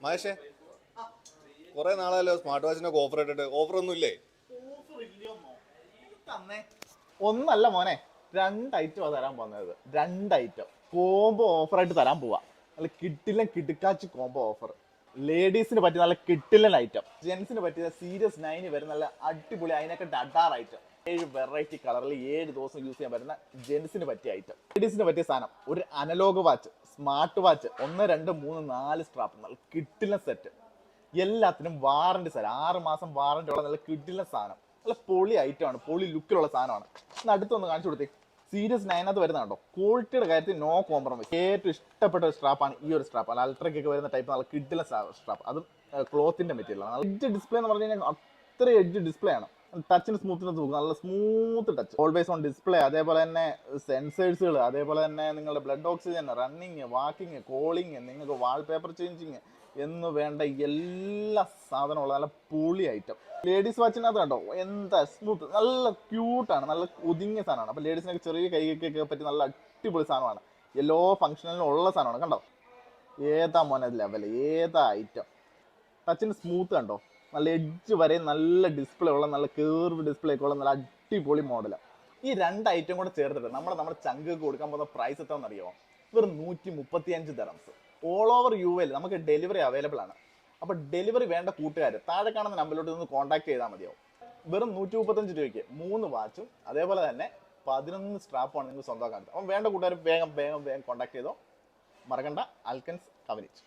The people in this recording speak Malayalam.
മഹേഷേ, കുറെ നാളായല്ലോ സ്മാർട്ട് വാച്ചിനൊക്കെ ഓഫർ ഇട്ടിട്ട്. ഓഫർ ഒന്നും ഇല്ലേ? ഒന്നല്ല മോനെ, 2 ഐറ്റം തരാൻ പോകുന്നത്. 2 ഐറ്റം കോംബോ ഓഫറായിട്ട് തരാൻ പോവാ. നല്ല കിട്ടില്ല കിടുക്കാച്ച് കോംബോ ഓഫർ. ലേഡീസിന് പറ്റിയ നല്ല കിട്ടില്ല ഐറ്റം, ജെന്റ്സിന് പറ്റിയ സീരിയസ് 9 വരെ നല്ല അടിപൊളി അതിനൊക്കെ ഡഡാർ ഐറ്റം. 7 വെറൈറ്റി കളറിൽ 7 ദിവസം യൂസ് ചെയ്യാൻ പറ്റുന്ന ജെന്റ്സിന് പറ്റിയ ഐറ്റം. ലേഡീസിന് പറ്റിയ സാധനം ഒരു analog watch, smart watch, 1 2 3 4 strap, നല്ല കിട്ടില്ല സെറ്റ്. എല്ലാത്തിനും വാറണ്ടി സാധനം, 6 മാസം വാറണ്ടി ഉള്ള നല്ല കിട്ടില്ല സാധനം. നല്ല പൊളി ഐറ്റമാണ്, പൊളി ലുക്കിലുള്ള സാധനമാണ്. ഇന്ന് അടുത്തൊന്ന് കാണിച്ചു കൊടുത്തേ. സീരിയസ് 9 വരുന്നുണ്ടോ? ക്വാളിറ്റിയുടെ കാര്യത്തിൽ നോ കോംപ്രമൈസ്. ഏറ്റവും ഇഷ്ടപ്പെട്ട ഒരു സ്ട്രാപ്പാണ് ഈ ഒരു സ്ട്രാപ്പ്. അല്ല അൾട്രയ്ക്കൊക്കെ വരുന്ന ടൈപ്പ് നല്ല കിഡിലെ സ്ട്രാപ്പ്, അതും ക്ലോത്തിന്റെ മെറ്റീരിയൽ ആണ്. എഡ്ജ് ഡിസ്പ്ലേ എന്ന് പറഞ്ഞു കഴിഞ്ഞാൽ അത്ര എഡ്ജ് ഡിസ്പ്ലേ ആണ്. ടച്ചിന് സ്മൂത്ത്നെസ് നോക്കും, നല്ല smooth touch, always on display. അതേപോലെ തന്നെ സെൻസേഴ്സുകൾ, അതേപോലെ തന്നെ നിങ്ങളുടെ blood oxygen, running, walking, calling, നിങ്ങൾക്ക് വാൾപേപ്പർ ചേഞ്ചിങ് എന്ന് വേണ്ട എല്ലാ സാധനമുള്ള നല്ല പൊളി ഐറ്റം. ലേഡീസ് വാച്ചിനകത്ത് കണ്ടോ എന്താ സ്മൂത്ത്, നല്ല ക്യൂട്ടാണ്, നല്ല ഒതുങ്ങിയ സാധനമാണ്. അപ്പോൾ ലേഡീസിനൊക്കെ ചെറിയ കൈക്കൊക്കെ പറ്റി നല്ല അടിപൊളി സാധനമാണ്. എല്ലാ ഫംഗ്ഷനിലും ഉള്ള സാധനമാണ്. കണ്ടോ ഏതാ മോനെ ലെവൽ, ഏതാ ഐറ്റം. ടച്ചിന് സ്മൂത്ത് കണ്ടോ, നല്ല എഡ്ജ് വരെ നല്ല ഡിസ്പ്ലേ ഉള്ള, നല്ല കേർവ് ഡിസ്പ്ലേ ഒക്കെ ഉള്ള നല്ല അടിപൊളി മോഡലാണ്. ഈ 2 ഐറ്റം കൂടെ ചേർത്തിട്ട് നമ്മുടെ ചങ്ക് കൊടുക്കാൻ പോകുന്ന പ്രൈസ് എത്രയെന്ന് അറിയാമോ? വെറും 135 dirhams. All over U L നമുക്ക് ഡെലിവറി അവൈലബിൾ ആണ്. അപ്പോൾ ഡെലിവറി വേണ്ട കൂട്ടുകാർ താഴെ കാണുന്ന നമ്പറിലോട്ട് ഒന്ന് കോൺടാക്ട് ചെയ്താൽ മതിയാവും. വെറും 135 രൂപയ്ക്ക് 3 വാച്ചും അതേപോലെ തന്നെ 11 സ്ട്രാപ്പുമാണ് നിങ്ങൾ സ്വന്തമാക്കാൻ. അപ്പം വേണ്ട കൂട്ടുകാർ വേഗം കോൺടാക്ട് ചെയ്തോ. മറക്കണ്ട, അൽക്കൻസ് കവനിച്ച്.